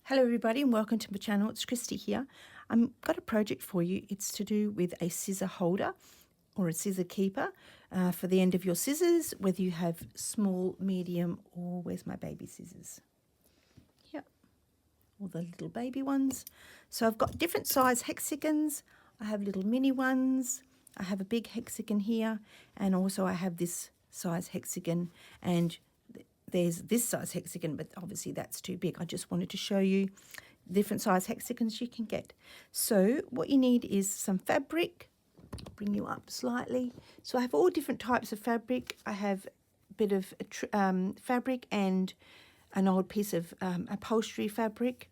Hello everybody and welcome to my channel. It's Kristy here. I've got a project for you. It's to do with a scissor holder or a scissor keeper for the end of your scissors, whether you have small, medium, or where's my baby scissors? Yep, all the little baby ones. So I've got different size hexagons. I have little mini ones. I have a big hexagon here, and also I have this size hexagon, and there's this size hexagon, but obviously that's too big. I just wanted to show you different size hexagons you can get. So what you need is some fabric. I'll bring you up slightly. So I have all different types of fabric. I have a bit of fabric and an old piece of upholstery fabric.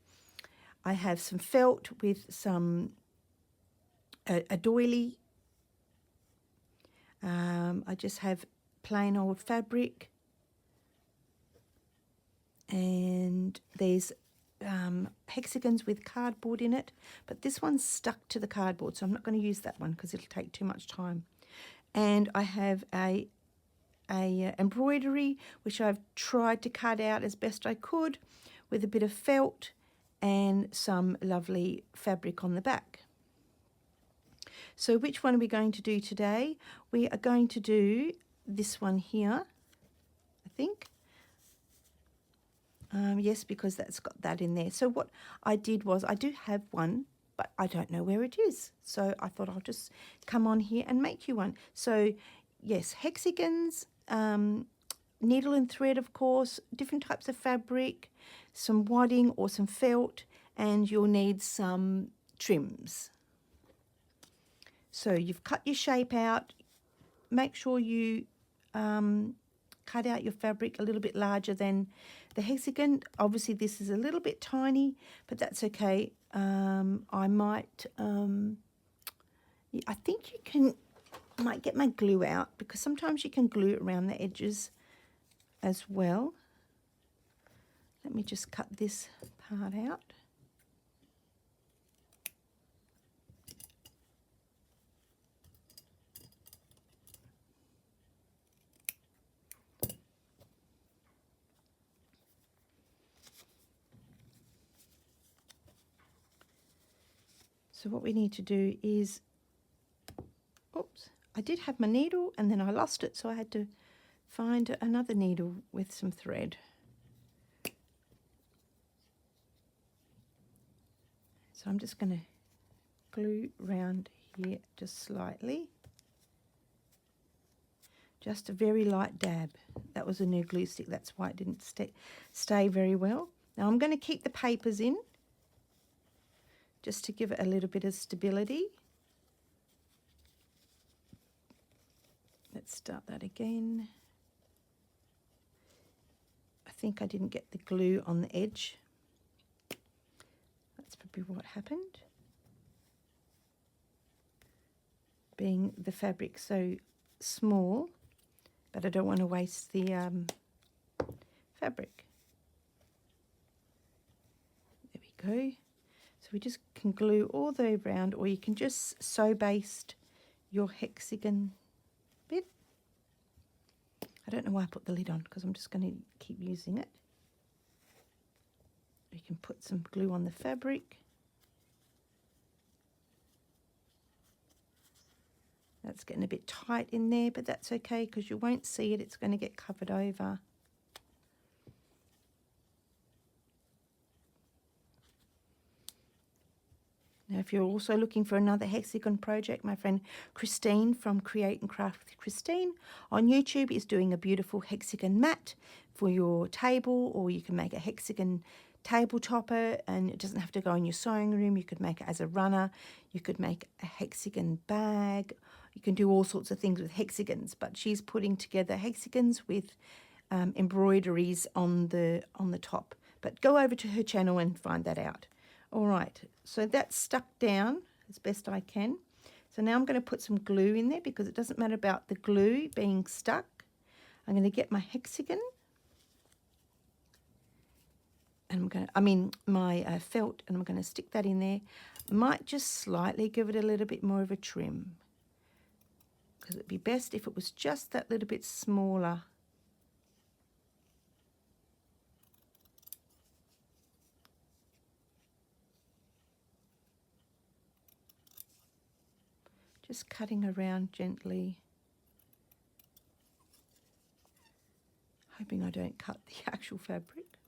I have some felt with some a doily. I just have plain old fabric. And there's hexagons with cardboard in it, but this one's stuck to the cardboard, so I'm not going to use that one because it'll take too much time. And I have a embroidery which I've tried to cut out as best I could with a bit of felt and some lovely fabric on the back. So which one are we going to do today? We are going to do this one here, I think. Yes, because that's got that in there. So what I did was, I do have one, but I don't know where it is. So I thought I'll just come on here and make you one. So yes, hexagons, needle and thread, of course, different types of fabric, some wadding or some felt, and you'll need some trims. So you've cut your shape out. Make sure you cut out your fabric a little bit larger than the hexagon. Obviously this is a little bit tiny, but that's okay. I might, I think I might get my glue out, because sometimes you can glue around the edges as well. Let me just cut this part out. So what we need to do is, oops, I did have my needle and then I lost it, so I had to find another needle with some thread. So I'm just going to glue round here just slightly. Just a very light dab. That was a new glue stick, that's why it didn't stay very well. Now I'm going to keep the papers in, just to give it a little bit of stability. Let's start that again. I think I didn't get the glue on the edge. That's probably what happened. Being the fabric so small, but I don't want to waste the fabric. There we go. So we just can glue all the way around, or you can just sew baste your hexagon bit. I don't know why I put the lid on, because I'm just going to keep using it. You can put some glue on the fabric. That's getting a bit tight in there, but that's okay because you won't see it. It's going to get covered over. Now, if you're also looking for another hexagon project, my friend Christine from Create and Craft with Christine on YouTube is doing a beautiful hexagon mat for your table, or you can make a hexagon table topper, and it doesn't have to go in your sewing room. You could make it as a runner. You could make a hexagon bag. You can do all sorts of things with hexagons, but she's putting together hexagons with embroideries on the top. But go over to her channel and find that out. All right, so that's stuck down as best I can. So now I'm going to put some glue in there, because it doesn't matter about the glue being stuck. I'm going to get my hexagon, and my felt, and I'm going to stick that in there. I might just slightly give it a little bit more of a trim, because it'd be best if it was just that little bit smaller. Just cutting around gently, hoping I don't cut the actual fabric.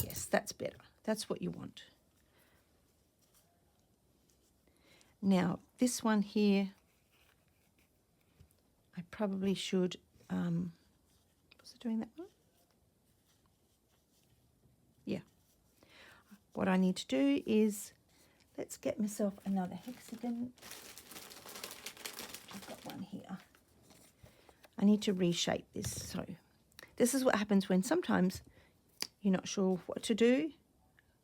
Yes, that's better. That's what you want. Now, this one here, I probably should, was it doing that one? Yeah. What I need to do is, let's get myself another hexagon. I've got one here. I need to reshape this. So this is what happens when sometimes you're not sure what to do,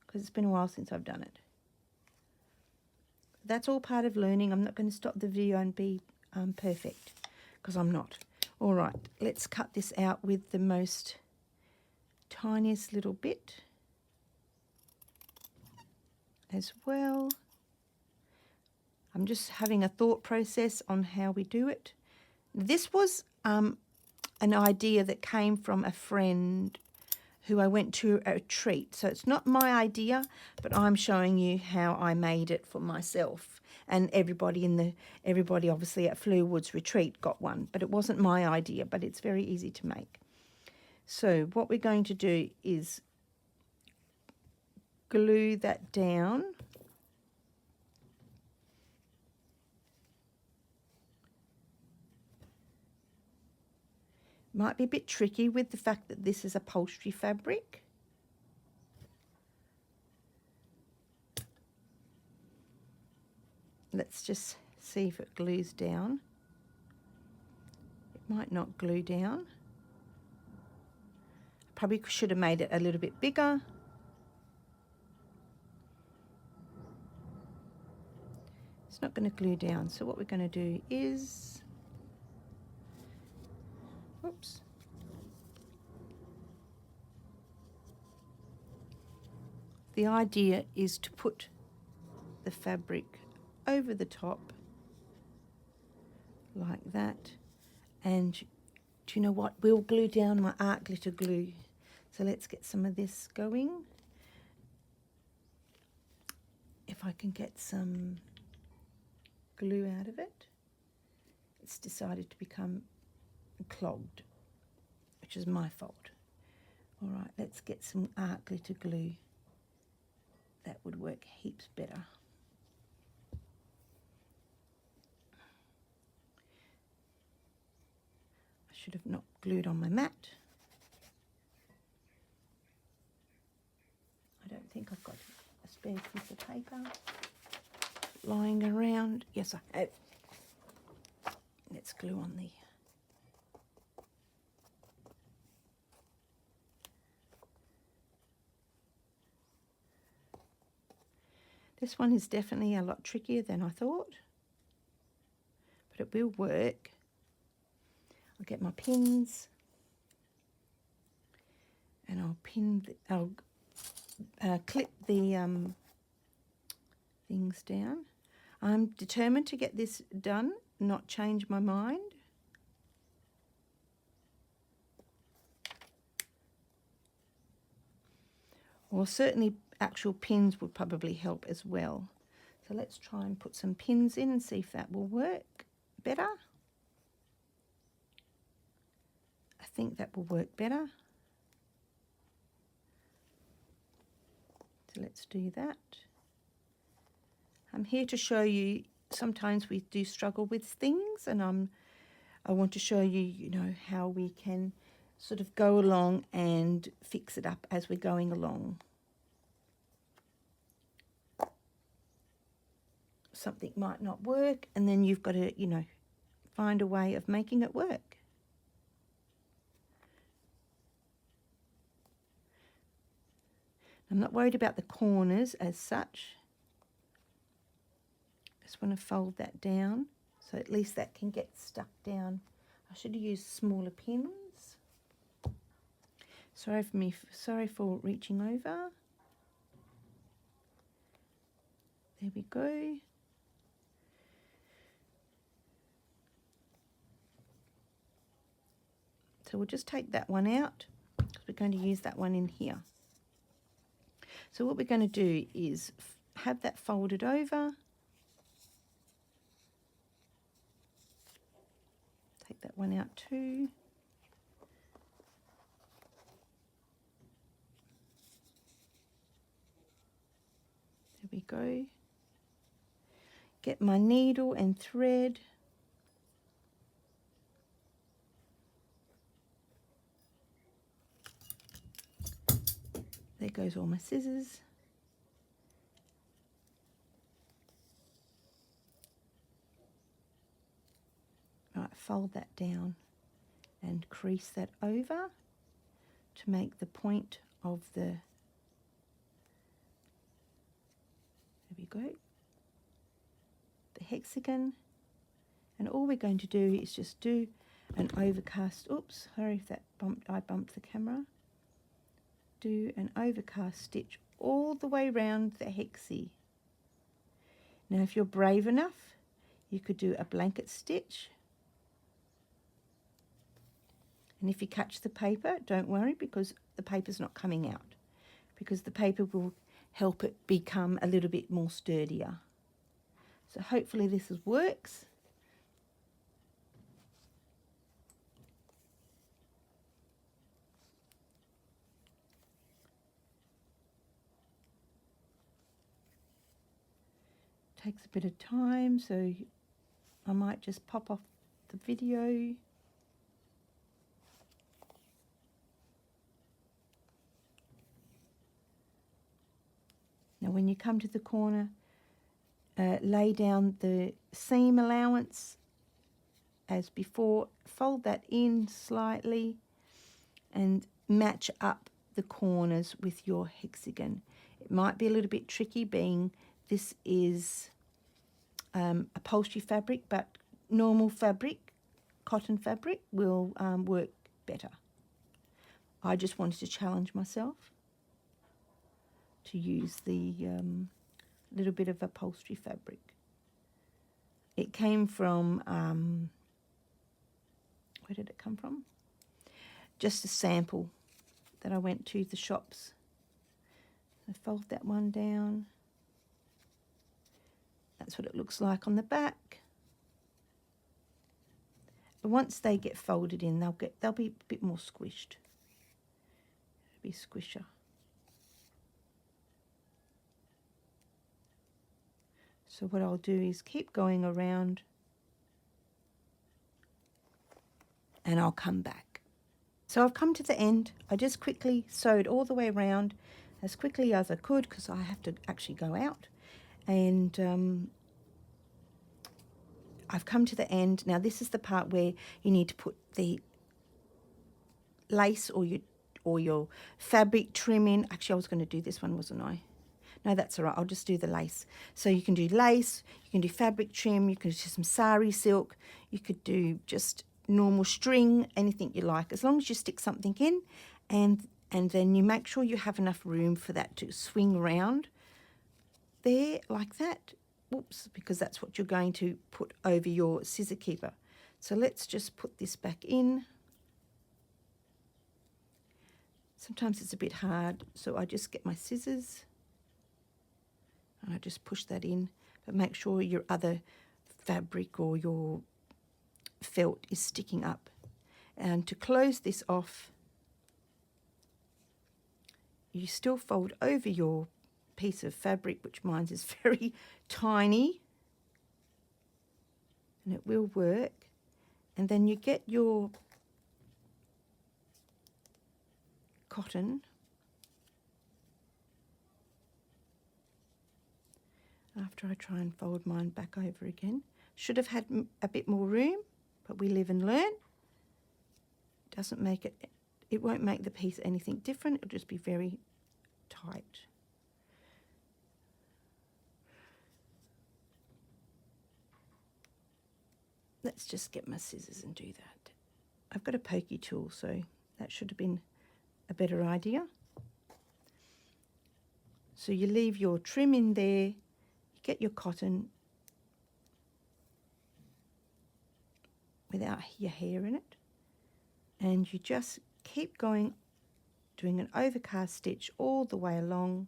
because it's been a while since I've done it. That's all part of learning. I'm not going to stop the video and be perfect, because I'm not. All right, let's cut this out with the most tiniest little bit as well. I'm just having a thought process on how we do it. This was an idea that came from a friend who I went to a retreat. So it's not my idea, but I'm showing you how I made it for myself. And everybody obviously at Fleurwood's retreat got one, but it wasn't my idea, but it's very easy to make. So what we're going to do is glue that down. Might be a bit tricky with the fact that this is upholstery fabric. Let's just see if it glues down. It might not glue down. Probably should have made it a little bit bigger. It's not going to glue down. So what we're going to do is, oops. The idea is to put the fabric over the top like that. And do you know what? We'll glue down my art glitter glue. So let's get some of this going. If I can get some glue out of it. It's decided to become clogged, which is my fault. All right, let's get some art glitter glue. That would work heaps better. I should have not glued on my mat. I don't think I've got a spare piece of paper lying around. Yes, I have. Let's glue on the This one is definitely a lot trickier than I thought, but it will work. I'll get my pins and I'll clip the things down. I'm determined to get this done, not change my mind. Or certainly actual pins would probably help as well. So let's try and put some pins in and see if that will work better. I think that will work better. So let's do that. I'm here to show you sometimes we do struggle with things, and I want to show you, you know, how we can sort of go along and fix it up as we're going along. Something might not work, and then you've got to, you know, find a way of making it work. I'm not worried about the corners as such. Just want to fold that down so at least that can get stuck down. I should have used smaller pins. Sorry for reaching over. There we go. So we'll just take that one out because we're going to use that one in here. So what we're going to do is have that folded over. one out too. There we go. Get my needle and thread. There goes all my scissors. Right, fold that down and crease that over to make the point of the, there we go, the hexagon. And all we're going to do is just do an overcast, oops, sorry if that I bumped the camera. Do an overcast stitch all the way around the hexie. Now if you're brave enough, you could do a blanket stitch. And if you catch the paper, don't worry, because the paper's not coming out, because the paper will help it become a little bit more sturdier. So hopefully this works. Takes a bit of time, so I might just pop off the video. Now when you come to the corner, lay down the seam allowance as before, fold that in slightly and match up the corners with your hexagon. It might be a little bit tricky, being this is upholstery fabric, but normal fabric, cotton fabric, will work better. I just wanted to challenge myself to use the little bit of upholstery fabric. It came from, where did it come from? Just a sample that I went to the shops. I fold that one down. That's what it looks like on the back. But once they get folded in, they'll be a bit more squished. It'll be squisher. So what I'll do is keep going around and I'll come back. So I've come to the end. I just quickly sewed all the way around as quickly as I could, because I have to actually go out. And I've come to the end. Now this is the part where you need to put the lace or your fabric trim in. Actually, I was going to do this one, wasn't I? No, that's all right. I'll just do the lace. So you can do lace, you can do fabric trim, you can do some sari silk, you could do just normal string, anything you like, as long as you stick something in, and then you make sure you have enough room for that to swing around there like that. Oops, because that's what you're going to put over your scissor keeper. So let's just put this back in. Sometimes it's a bit hard, so I just get my scissors and I just push that in, but make sure your other fabric or your felt is sticking up. And to close this off, you still fold over your piece of fabric, which mine is very tiny, and it will work. And then you get your cotton after I try and fold mine back over again. Should have had a bit more room, but we live and learn. Doesn't make it, it won't make the piece anything different. It'll just be very tight. Let's just get my scissors and do that. I've got a pokey tool, so that should have been a better idea. So you leave your trim in there, you get your cotton without your hair in it, and you just keep going, doing an overcast stitch all the way along.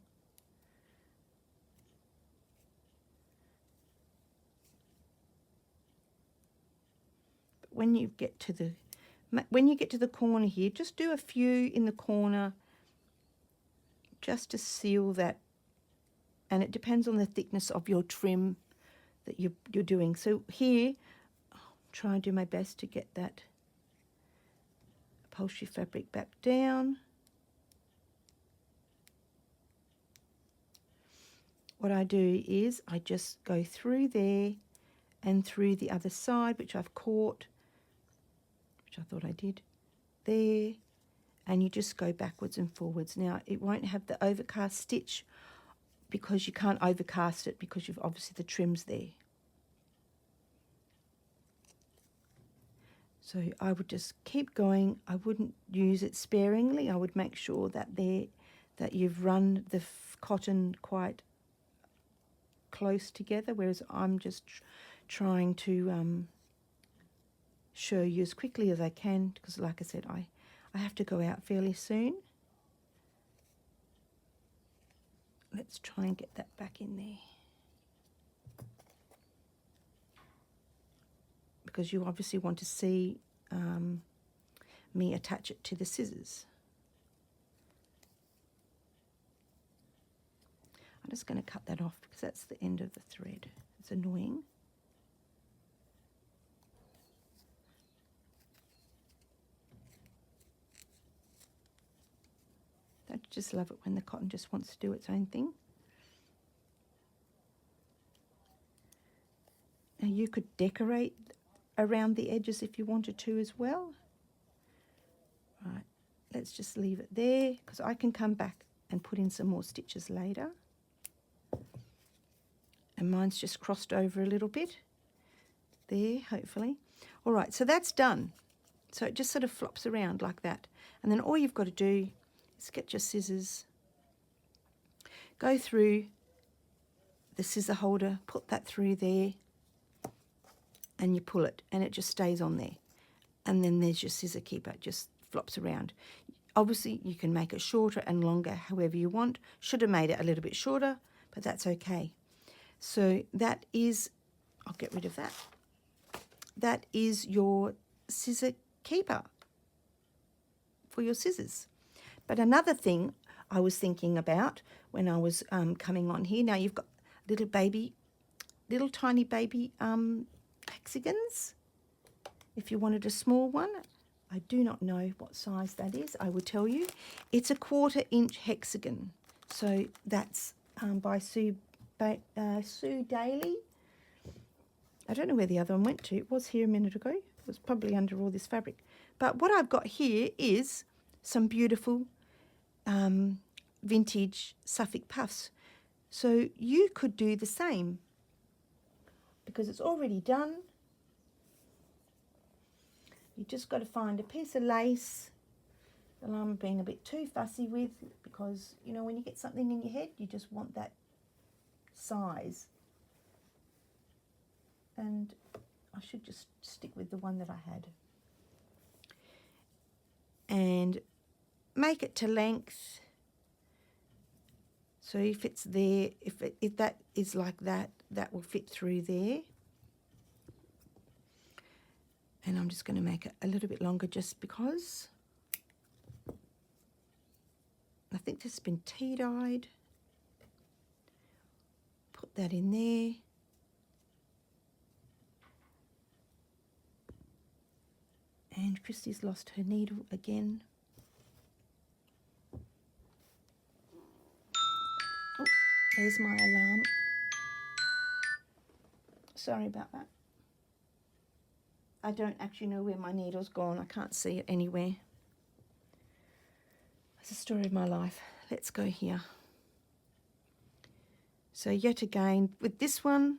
when you get to the corner here, just do a few in the corner just to seal that, and it depends on the thickness of your trim that you're doing. So here, I'll try and do my best to get that upholstery fabric back down. What I do is I just go through there and through the other side, which I've caught, which I thought I did, there, and you just go backwards and forwards. Now, it won't have the overcast stitch because you can't overcast it because you've obviously the trim's there. So I would just keep going. I wouldn't use it sparingly. I would make sure that you've run the cotton quite close together, whereas I'm just trying to show you as quickly as I can, because like I said, I have to go out fairly soon. Let's try and get that back in there, because you obviously want to see me attach it to the scissors. I'm just going to cut that off because that's the end of the thread. It's annoying. I just love it when the cotton just wants to do its own thing. Now you could decorate around the edges if you wanted to as well. Right, let's just leave it there because I can come back and put in some more stitches later. And mine's just crossed over a little bit there, hopefully. All right, so that's done. So it just sort of flops around like that. And then all you've got to do is get your scissors, go through the scissor holder, put that through there, and you pull it, and it just stays on there. And then there's your scissor keeper, it just flops around. Obviously, you can make it shorter and longer, however you want. Should have made it a little bit shorter, but that's okay. So that is, I'll get rid of that. That is your scissor keeper for your scissors. But another thing I was thinking about when I was coming on here, now you've got little tiny baby hexagons. If you wanted a small one, I do not know what size that is. I will tell you. It's a 1/4 inch hexagon. So that's by Sue Daly. I don't know where the other one went to. It was here a minute ago. It was probably under all this fabric. But what I've got here is some beautiful vintage Suffolk Puffs. So you could do the same because it's already done. You just got to find a piece of lace that I'm being a bit too fussy with, because, you know, when you get something in your head, you just want that size. And I should just stick with the one that I had. And make it to length. So if it's there, if that is like that, that will fit through there. And I'm just going to make it a little bit longer just because. I think this has been tea-dyed. Put that in there. And Kristy's lost her needle again. Oh, there's my alarm. Sorry about that. I don't actually know where my needle's gone. I can't see it anywhere. It's the story of my life. Let's go here. So yet again, with this one,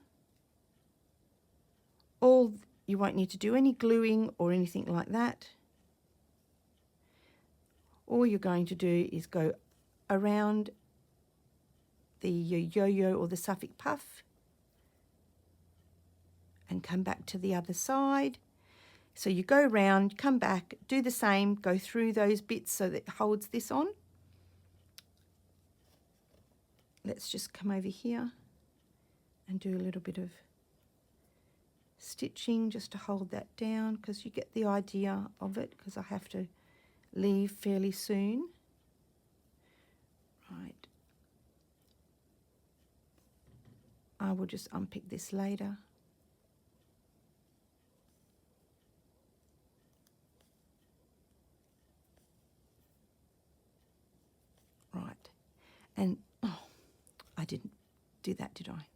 you won't need to do any gluing or anything like that. All you're going to do is go around the yo-yo or the Suffolk Puff and come back to the other side. So you go round, come back, do the same, go through those bits so that it holds this on. Let's just come over here and do a little bit of stitching just to hold that down, because you get the idea of it, because I have to leave fairly soon. Right. I will just unpick this later. Right. And, oh, I didn't do that, did I?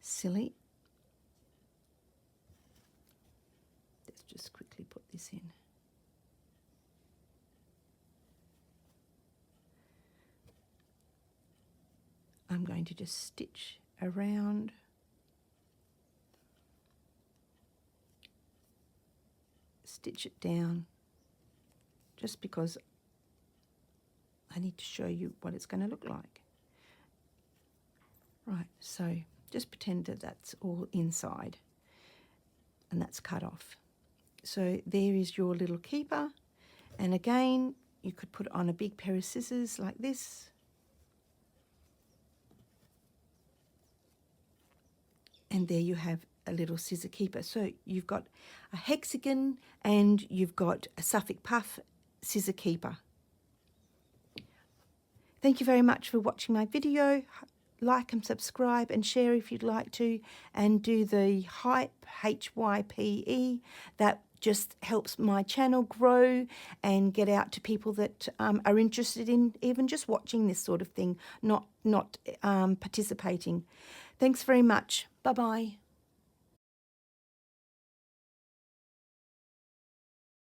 Silly. Let's just quickly put this in. I'm going to just stitch around. Stitch it down, just because I need to show you what it's going to look like. Right, so just pretend that that's all inside and that's cut off. So there is your little keeper, and again you could put on a big pair of scissors like this, and there you have a little scissor keeper. So you've got a hexagon and you've got a Suffolk Puff scissor keeper. Thank you very much for watching my video. Like and subscribe and share if you'd like to, and do the hype, HYPE. That just helps my channel grow and get out to people that are interested in even just watching this sort of thing, not participating. Thanks very much. Bye-bye.